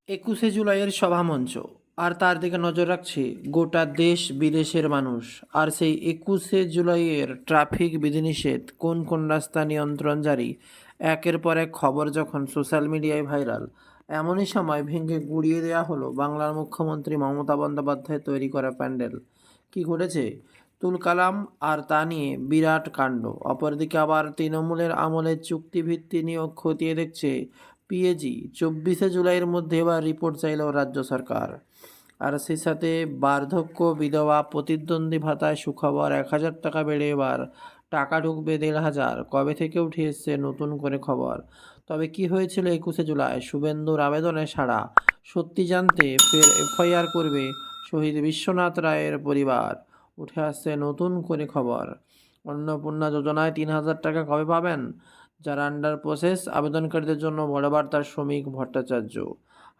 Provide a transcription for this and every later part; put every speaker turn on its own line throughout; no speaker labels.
একুশে জুলাইয়ের সভামঞ্চ আর তার দিকে নজর রাখছে গোটা দেশ বিদেশের মানুষ। আর সেই 21শে জুলাইয়ের ট্রাফিক বিধিনিষেধ, কোন কোন রাস্তা নিয়ন্ত্রণ জারি, একের পর এক খবর যখন সোশ্যাল মিডিয়ায় ভাইরাল, এমনই সময় ভেঙে গুড়িয়ে দেওয়া হলো বাংলার মুখ্যমন্ত্রী মমতা বন্দ্যোপাধ্যায় তৈরি করা প্যান্ডেল। কি ঘটেছে? তুলকালাম আর তা নিয়ে বিরাট কাণ্ড। অপরদিকে আবার তৃণমূলের আমলের চুক্তিভিত্তি নিয়োগ খতিয়ে দেখছে পিএজি। 24শে জুলাইয়ের মধ্যে এবার রিপোর্ট চাইল রাজ্য সরকার। আর সেই সাথে বার্ধক্য, বিধবা, প্রতিদ্বন্দ্বী ভাতায় সুখবর, 1000 টাকা বেড়ে এবার টাকা ঢুকবে 1500। কবে থেকে উঠে এসছে নতুন করে খবর। তবে কি হয়েছিল 21শে জুলাই? শুভেন্দুর আবেদনে সাড়া। সত্যি জানতে ফের এফআইআর করবে শহীদ বিশ্বনাথ রায়ের পরিবার। উঠে আসছে নতুন করে খবর। অন্নপূর্ণা যোজনায় 3000 টাকা কবে পাবেন যারা আন্ডার প্রসেস? আবেদনকারীদের জন্য বড় বার্তা শ্রমিক ভট্টাচার্য।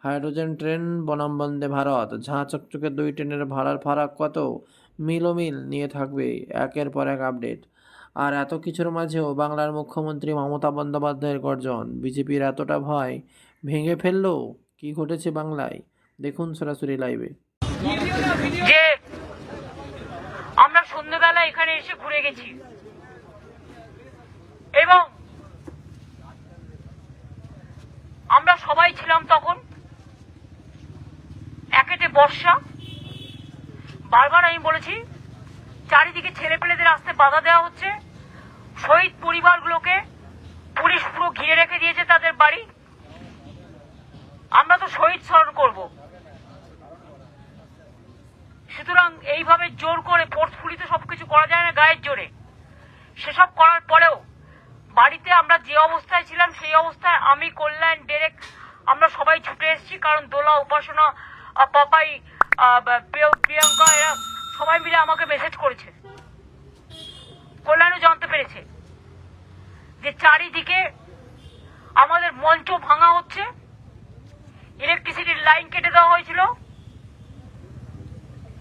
হাইড্রোজেন ট্রেন বনাম বন্দে ভারত, ঝাঁ চকচকে 2 ট্রেনের ভাড়ার ফারাক কত? মিল নিয়ে থাকবে একের পর এক আপডেট। আর এত কিছুর মাঝেও বাংলার মুখ্যমন্ত্রী মমতা বন্দ্যোপাধ্যায়ের গর্জন। বিজেপির এতটা ভয় ভেঙে ফেললো? কি ঘটেছে বাংলায়? দেখুন সরাসরি লাইভে।
যে আমরা সন্ধ্যেবেলা এখানে এসে ঘুরে গেছি এবং আমরা সবাই ছিলাম তখন একেতে বর্ষা। বারবার আমি বলেছি, চারিদিকে ছেলেপেলেদের আসতে বাধা দেওয়া হচ্ছে। শহীদ পরিবারগুলোকে পুলিশ পুরো ঘিরে রেখে দিয়েছে তাদের বাড়ি। আমরা তো শহীদ স্মরণ করব, সুতরাং এইভাবে জোর করে ফোর্সফুলি তো সবকিছু করা যায় না গায়ের জোরে। সেসব করার পরেও বাড়িতে আমরা যে অবস্থায় ছিলাম সেই অবস্থায় আমি, কল্যাণ, ডেরেক আমরা সবাই ছুটে এসেছি। কারণ দোলা, উপাসনা, পাপাই, প্রিয়াঙ্কা এরা সবাই মিলে আমাকে মেসেজ করেছে। কল্যাণও জানতে পেরেছে যে চারিদিকে আমাদের মঞ্চ ভাঙা হচ্ছে, ইলেকট্রিসিটির লাইন কেটে দেওয়া হয়েছিল,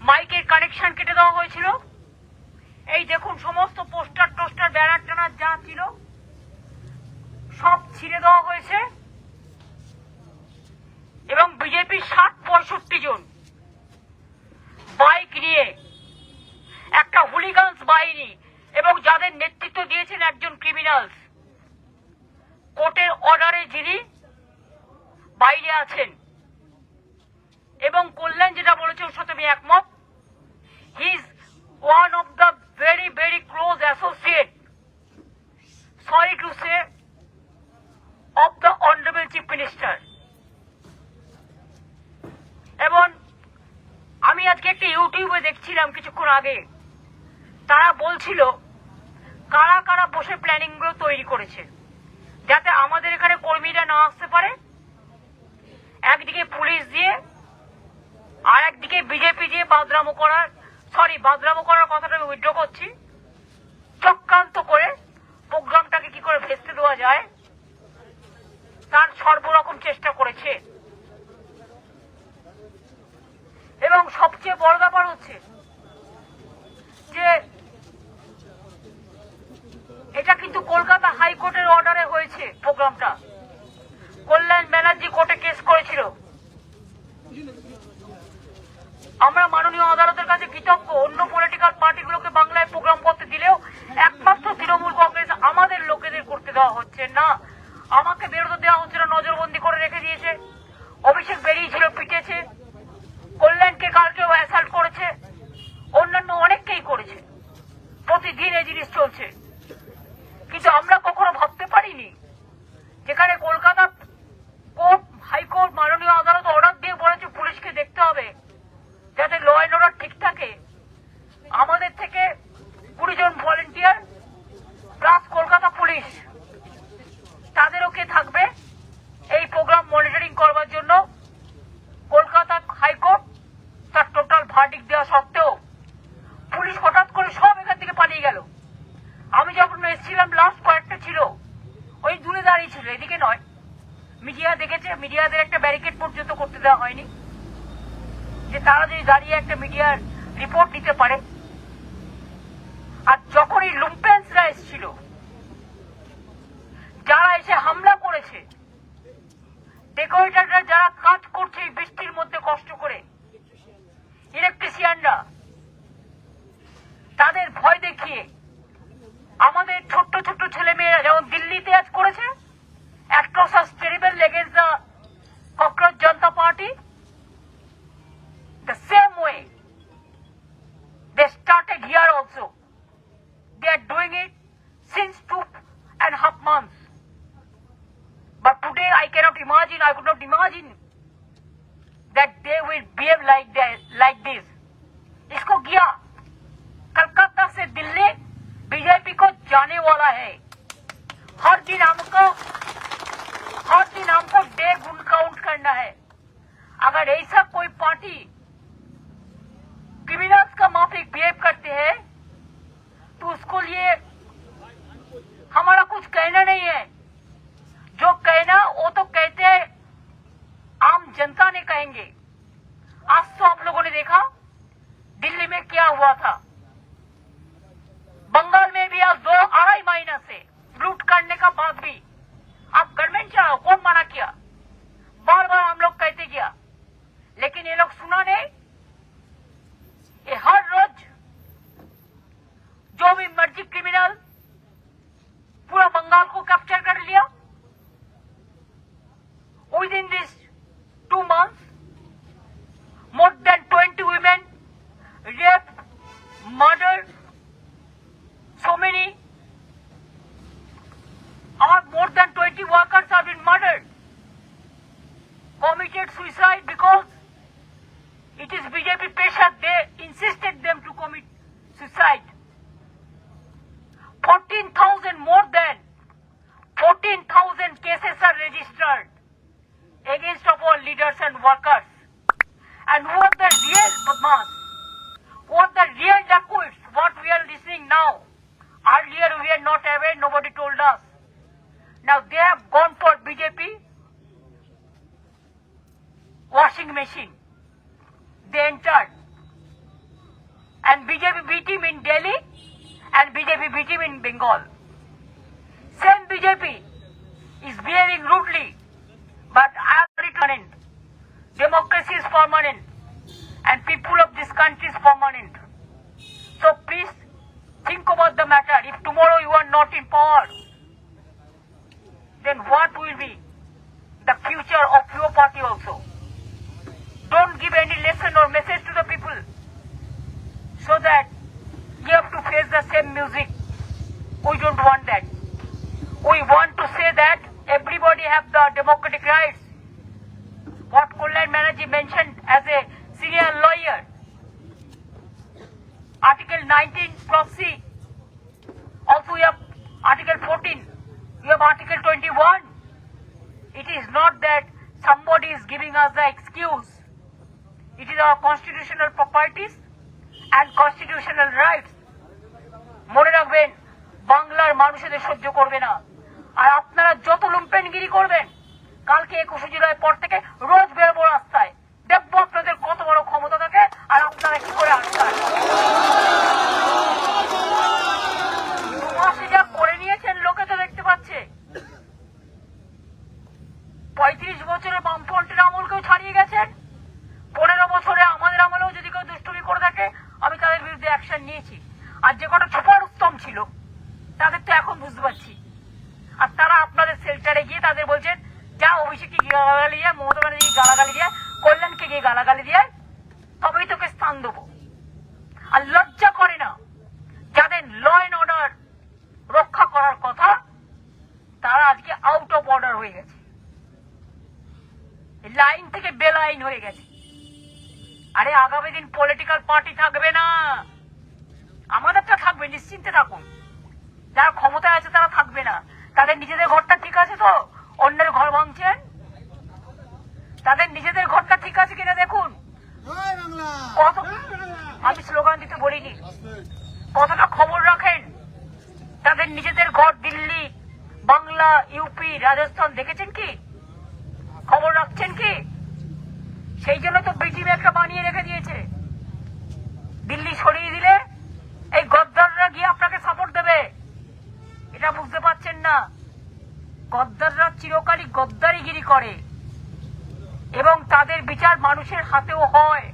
মাইকের কানেকশন কেটে দেওয়া হয়েছিল। এই দেখুন সমস্ত পোস্টার টোস্টার, ব্যানার টানার যা ছিল সব ছিঁড়ে দেওয়া হয়েছে এবং বিজেপির 60-65 জন বাইক নিয়ে একটা হুলিগানস বাহিনী এবং যাদের নেতৃত্ব দিয়েছেন একজন ক্রিমিনালস, কোর্টের অর্ডারে যিনি বাইরে আছেন। এবং কল্যাণ যেটা বলেছে ওর সাথে আমি একমত। He is one of the very very close associate, sorry to say, of the honourable chief minister. এবং আমি আজকে একটা ইউটিউবে দেখছিলাম কিছুক্ষণ আগে, তারা বলছিল কারা কারা বসে প্ল্যানিং গুলো তৈরি করেছে যাতে আমাদের এখানে কর্মীরা না আসতে পারে। একদিকে পুলিশ দিয়ে আর একদিকে বিজেপি দিয়ে বাদরামো করার কথাটা আমি উইথড্র করছি। চক্রান্ত করে প্রোগ্রামটাকে কি করে ভেস্তে দেওয়া যায় তার সর্বরকম চেষ্টা করেছে। এবং সবচেয়ে বড় ব্যাপার হচ্ছে যে এটা কিন্তু কলকাতা হাইকোর্টের অর্ডারে হয়েছে প্রোগ্রামটা। কল্যাণ ব্যানার্জি কোর্টে কেস করেছিল। আমরা মাননীয় আদালতের কাছে কৃতজ্ঞ। অন্য পলিটিক্যাল পার্টিগুলোকে বাংলায় প্রোগ্রাম করতে দিলেও একমাত্র তৃণমূল কংগ্রেস আমাদের লোকেদের করতে দেওয়া হচ্ছে না। আমাকে বেরোতে দেওয়া হচ্ছে না, নজরবন্দি করে রেখে দিয়েছে। অভিষেক বেরিয়েছিল, পিটেছে। কল্যাণকে কালকেও অ্যাসাল্ট করেছে, অন্যান্য অনেককেই করেছে। প্রতিদিন এই জিনিস চলছে। কিন্তু আমরা কখনো ভাবতে পারিনি যেখানে কলকাতা কোর্ট, হাইকোর্ট, মাননীয় আদালত অর্ডার দিয়ে বলেছে পুলিশকে দেখতে হবে যাতে ল অ্যান্ড অর্ডার ঠিক থাকে। আমাদের থেকে 20 জন ভলেন্টিয়ার প্লাস কলকাতা পুলিশ, তাদেরও কে থাকবে এই প্রোগ্রাম মনিটরিং করবার জন্য। কলকাতা হাইকোর্ট তার টোটাল ভার্ডিক্ট দেওয়া সত্ত্বেও পুলিশ হঠাৎ করে সব এখান থেকে পালিয়ে গেল। আমি যখন এসেছিলাম লাস্ট কয়েকটা ছিল ওই দূরে দাঁড়িয়ে ছিল, এদিকে নয়। মিডিয়া দেখেছে, মিডিয়াদের একটা ব্যারিকেড পর্যন্ত করতে দেওয়া হয়নি যে তারা যদি দাঁড়িয়ে একটা মিডিয়ার রিপোর্ট দিতে পারে। আর যখনই লুম্পেন্সরা এসেছিল, যারা এসে হামলা করেছে, ডেকোরেটররা যারা কাজ করছে Cockroach Janata Party, the same way. They started here also. They are doing it since 2.5 months. But today I cannot imagine, I could not imagine that they will behave like this. इसको गया कलकत्ता से Delhi BJP को जाने वाला है. हर दिन हमको day गुण काउंट करना है. अगर ऐसा कोई पार्टी क्रिमिनल्स का माफिक बिहेव करते हैं तो उसको लिए हमारा कुछ कहना नहीं है. जो कहना वो तो कहते हैं आम जनता ने कहेंगे. आज तो आप लोगों ने देखा दिल्ली में क्या हुआ था. बंगाल में भी आज 2-2.5 महीना से लूट करने का बाद भी आप गवर्नमेंट चलाओ, कौन मना किया? बार बार हम लोग कहते गया, लेकिन ये लोग सुना नहीं. ये हर रोज जो भी मर्जी क्रिमिनल पूरा बंगाल को कैप्चर कर लिया. Within these 2 months, more than 20 women raped, murdered, so many, or more than 20 workers have been murdered, committed suicide because it is BJP pressure. They insisted them to commit suicide. 14,000, more than 14,000 cases are registered against of all leaders and workers. And who are the real badmas? Who are the real dacoits? What we are listening now. Earlier we are not aware, nobody told us. Now they have gone for BJP washing machine. They entered. And BJP beat him in Delhi and BJP beat him in Bengal. Same BJP is behaving rudely. But I am permanent. Democracy is permanent. And people of this country is permanent. So please think about the matter. If tomorrow you are not in power, then what will be the future of your party also? Don't give any lesson or message to the people so that you have to face the same music. We don't want that. We want to say that everybody have the democratic rights. What Kullan Banerjee mentioned as a senior lawyer. Article 19 Clause C. Also we have Article 14. We have Article 21. It is not that somebody is giving us the excuse. It is our constitutional properties and constitutional rights. মনে রাখবেন, বাংলার মানুষদের সহ্য করবে না. আর আপনারা যত লুম্পেনগিরি করবেন, কালকে 21শে জুলাই পর থেকে রোজ বেরোবো রাস্তায়, দেখবো আপনাদের কত বড় ক্ষমতা থাকে আর আপনারা কি করে আসছেন. 2 মাসে যা করে নিয়েছেন লোকে তো দেখতে পাচ্ছে. 35 বছরের বামফ্রন্টের আমলকেও ছাড়িয়ে গেছেন. 15 বছরে আমাদের আমলেও যদি কেউ দুষ্টুমি করে থাকে আমি তাদের বিরুদ্ধে অ্যাকশন নিয়েছি. আর যে কটা ছোপার উত্তম ছিল তাদের তো এখন বুঝতে পারছি. আর তারা আপনাদের সেল্টারে গিয়ে তাদের বলছেন যা অভিষেককে গিয়ে গালাগালি দিয়ে, মমতা ব্যানার্জি গালাগালি দিয়ে, কল্যাণকে গিয়ে গালাগালি দিয়ে, তবেই তোকে স্থান দেবো. আর লজ্জা করে না যাদের ল অ্যান্ড অর্ডার রক্ষা করার কথা, তারা আজকে আউট অফ অর্ডার হয়ে গেছে, লাইন থেকে বেলাইন হয়ে গেছে. আরে আগামী দিন পলিটিক্যাল পার্টি থাকবে না, আমাদেরটা থাকবে, নিশ্চিন্তে থাকুন. যারা ক্ষমতায় আছে তারা থাকবে না. তাদের নিজেদের ঘরটা ঠিক আছে তো, অন্যের ঘর ভাঙছেন? তাদের নিজেদের ঘরটা ঠিক আছে কিনা দেখুন. কত, আমি স্লোগান দিতে বলিনি, কতটা খবর রাখেন তাদের নিজেদের ঘর দিল্লি, বাংলা, ইউপি, রাজস্থান দেখেছেন কি? খবর রাখছেন কি? সেই জন্য তো বিটিভি একটা বানিয়ে রেখে দিয়েছে. দিল্লি সরিয়ে দিলে এই গদ্দাররা গিয়ে আপনাকে সাপোর্ট দেবে. এটা বুঝতে পারছেন না? গদ্দাররা চিরকালই গদ্দারিগিরি করে এবং তাদের বিচার মানুষের হাতেও হয়.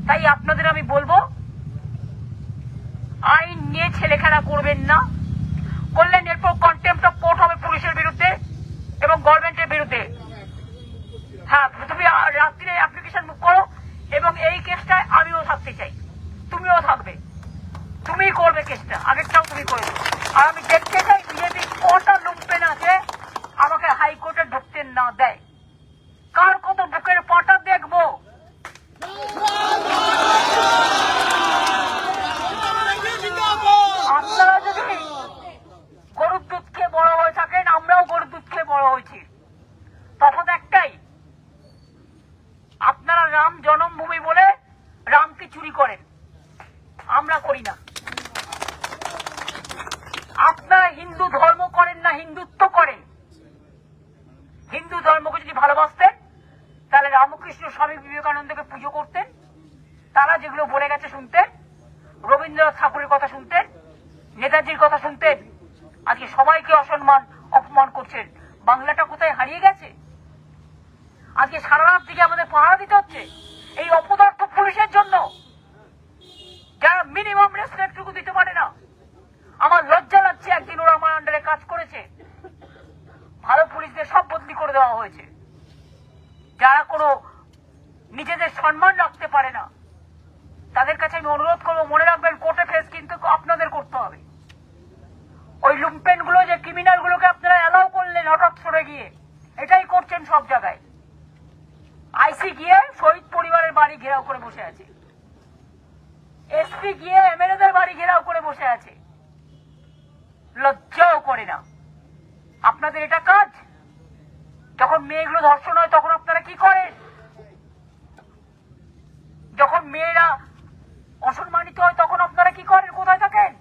তাই আপনাদের আমি বলবো, আইন নিয়ে ছেলেখেলা করবেন না. করলেন এরপর কন্টেম্পট অফ কোর্ট হবে পুলিশের বিরুদ্ধে এবং এবং গভর্নমেন্টের বিরুদ্ধে। হ্যাঁ, তুমি রাত্রিরে অ্যাপ্লিকেশন বুক করো এবং এই কেসটায় আমিও থাকতে চাই, তুমিও থাকবে, তুমিই করবে কেসটা, আগেরটাও তুমি করবে। আর আমি দেখতে চাই বিজেপি কটা লুম্পেন আছে আমাকে হাইকোর্টে ঢুকতে না দেয়, কার কত বুকের পাটা দেখবো। আপনারা যদি গরুর দুধ খেয়ে বড় হয়ে থাকেন, আমরাও গরুর দুধ খেয়ে বড় হয়েছি, তফাৎ একটাই, আপনারা রাম জন্মভূমি বলে রামকে চুরি করেন, আমরা করি না। আপনারা হিন্দু ধর্ম করেন না, হিন্দুত্ব করেন। হিন্দু ধর্মকে যদি ভালোবাসতেন তাহলে রামকৃষ্ণ স্বামী বিবেকানন্দকে পুজো করতেন, তারা যেগুলো বলে গেছে শুনতেন, রবীন্দ্রনাথ ঠাকুরের কথা শুনতেন, নেতাজির কথা শুনতেন। আজকে সবাইকে অসম্মান অপমান করছেন। বাংলাটা কোথায় হারিয়ে গেছে? আজকে সারা রাত দিকে আমাদের পাহারা দিতে হচ্ছে এই অপদার্থ পুলিশের জন্য, যারা মিনিমাম রেসপেক্টটুকু দিতে পারে না। আমার লজ্জা লাগছে, একদিন ওরা আমার আন্ডারে কাজ করেছে, ভালো পুলিশদের সব বদলি করে দেওয়া হয়েছে। যারা কোনো নিজেদের সম্মান রাখতে পারে না তাদের কাছে আমি অনুরোধ করবো, মনে রাখবেন কোর্টে ফেস কিন্তু আপনাদের করতে হবে। ওই লুম্পেন গুলো, যে ক্রিমিনাল গুলোকে আপনারা অ্যালাউ করলেন হঠাৎ সরে গিয়ে, এটাই করছেন সব জায়গায়। আইসি গিয়ে শহীদ পরিবারের বাড়ি ঘেরাও করে বসে আছে, এসপি গিয়ে এমএলএদের বাড়ি ঘেরাও করে বসে আছে, লজ্জাও করে না। আপনাদের এটা কাজ? যখন মেয়েগুলো ধর্ষণ হয় তখন আপনারা কি করেন? যখন মেয়েরা অসম্মানিত হয় তখন আপনারা কি করেন? কোথায় থাকেন?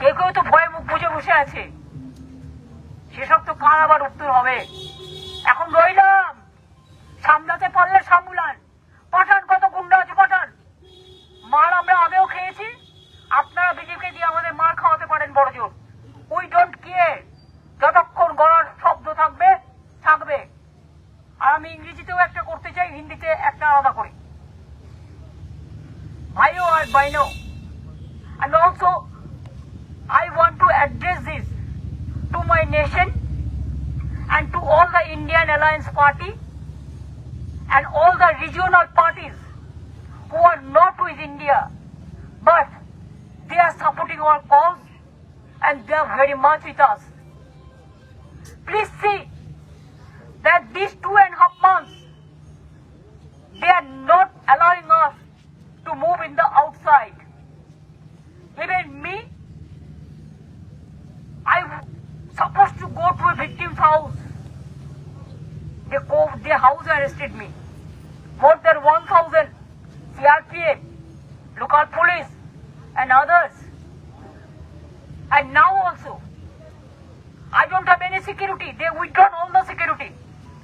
কেউ কেউ তো ভয়ে মুখ বুঝে বসে আছে, সেসব তো কার আবার উত্তর হবে। এখন রইলাম, সামলাতে পারলে সামলান। পাঠান, কত গুন্ডা আছে পাঠান। মার আমরা আগেও খেয়েছি, আপনারা বিজেপি দিয়ে আমাদের মার খাওয়াতে পারেন বড় জোর। উই ডোন্ট কেয়ার, যতক্ষণ গলার শব্দ থাকবে থাকবে। আর আমি ইংরেজিতেও একটা করতে চাই, হিন্দিতে একটা আলাদা করে। ভাইও আর বাইনো, and also I want to address this to my nation and to all the Indian Alliance Party and all the regional parties who are not with India, but they are supporting our cause and they are very much with us. Please see that these 2.5 months, they are not allowing us to move in the outside. Even me, I supposed to go to a victim's house. Their house arrested me. More than 1,000 CRPF, local police and others. And now also, I don't have any security. They withdrawn all the security.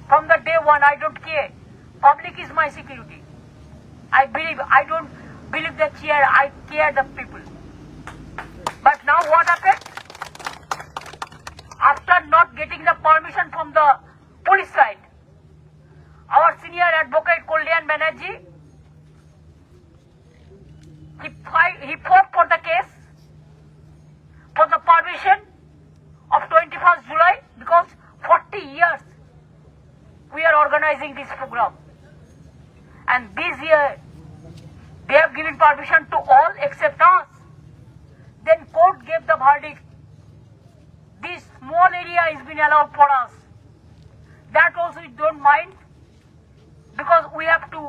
From the day one, I don't care. Public is my security. I don't believe the chair, I care the people. But now what happened? After not getting the permission from the police side, our senior advocate Kolyan Banerjee, he fought for the case for the permission of 21st July because 40 years we are organizing this program. And this year they have given permission to all except us. Then court gave the verdict. This small area has been allowed for us. That also we don't mind because we have to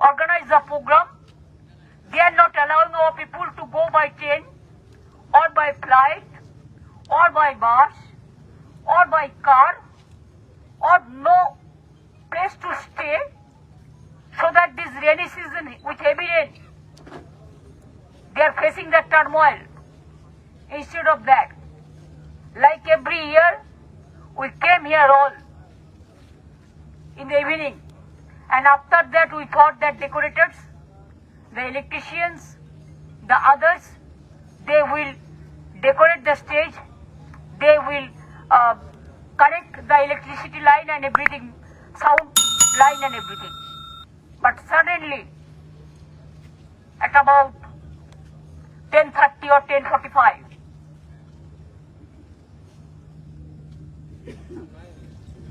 organize the program. They are not allowing our people to go by train or by flight or by bus or by car or no place to stay, so that this rainy season with heavy rain they are facing the turmoil. Instead of that, like every year, we came here all in the evening, and after that we thought that decorators, the electricians, the others, they will decorate the stage, they will connect the electricity line and everything, sound line and everything. But suddenly, at about 10:30 or 10:45,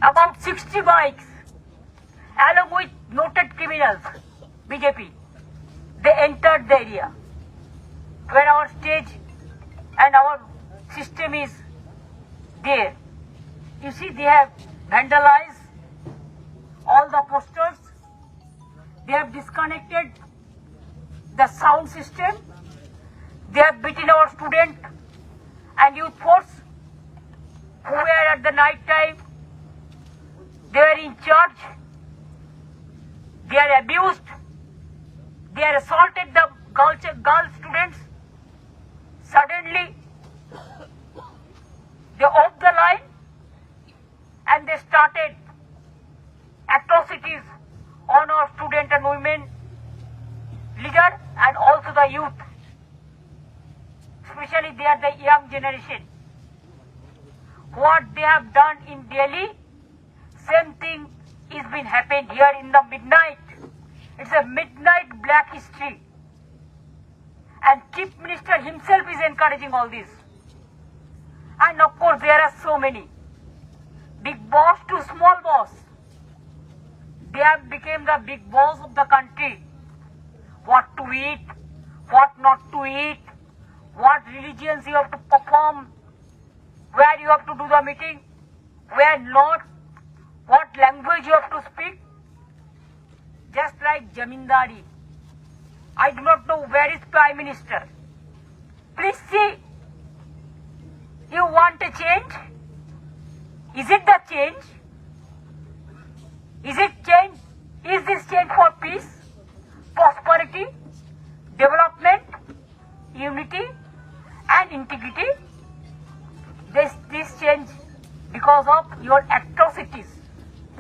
about 60 bikes, along with noted criminals, BJP. They entered the area where our stage and our system is there. You see, they have vandalized all the posters. They have disconnected the sound system. They have beaten our student and youth force who were at the night time. They were in charge. They are abused. They are assaulted the girl students. Suddenly, they off the line and they started atrocities on our student and women leader and also the youth. Especially they are the young generation. What they have done in Delhi, same thing is been happened here in the midnight. It's a midnight black history. And Chief Minister himself is encouraging all this. And of course there are so many. Big boss to small boss. They have become the big boss of the country. What to eat, what not to eat, what religions you have to perform, where you have to do the meeting, where not, what language you have to speak. Just like Jamindari. I do not know where is Prime Minister. Please see. You want a change? Is it the change? Is it change? Is this change for peace, prosperity, development, unity and integrity? This change because of your atrocities,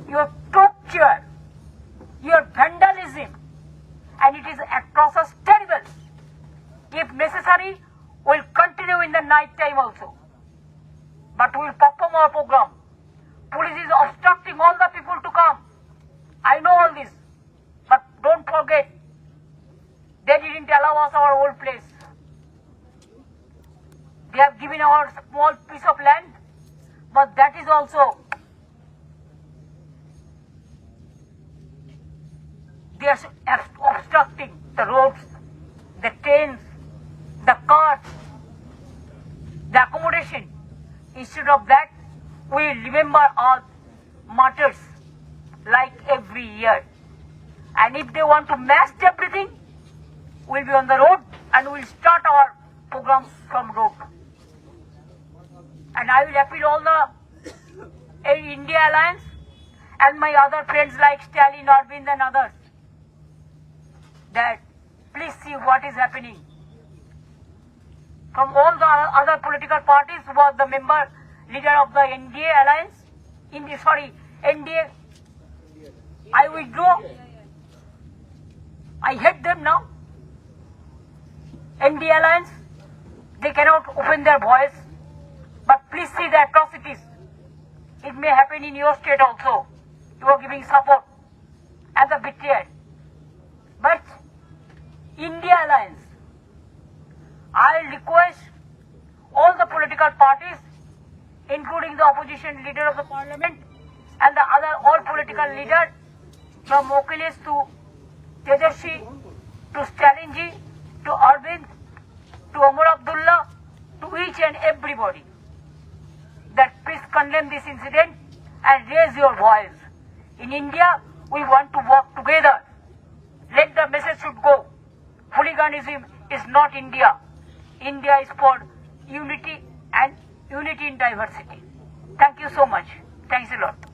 your torture, your vandalism, and it is atrocious, terrible. If necessary, we will continue in the night time also. But we will perform our program. Police is obstructing all the people to come. I know all this. But don't forget, they didn't allow us our old place. They have given our small piece of land, but that is also, they are obstructing the roads, the trains, the cars, the accommodation. Instead of that, we remember our martyrs like every year. And if they want to mask everything, we'll be on the road and we'll start our programs from road. And I will appeal all the India Alliance and my other friends like Stalin, Arvind and others that please see what is happening. From all the other political parties who are the member leader of the NDA Alliance, NDA, I withdraw. I hate them now. NDA Alliance, they cannot open their voice. But please see the atrocities. It may happen in your state also. You are giving support and the betrayal. But India Alliance, I request all the political parties, including the opposition leader of the parliament and the other all political leaders, from Okhilesh to Tejashi to Stalinji to Arvind to Omar Abdullah to each and everybody, that please condemn this incident and raise your voice. In India, we want to work together. Let the message should go. Hooliganism is not India. India is for unity and unity in diversity. Thank you so much. Thanks a lot.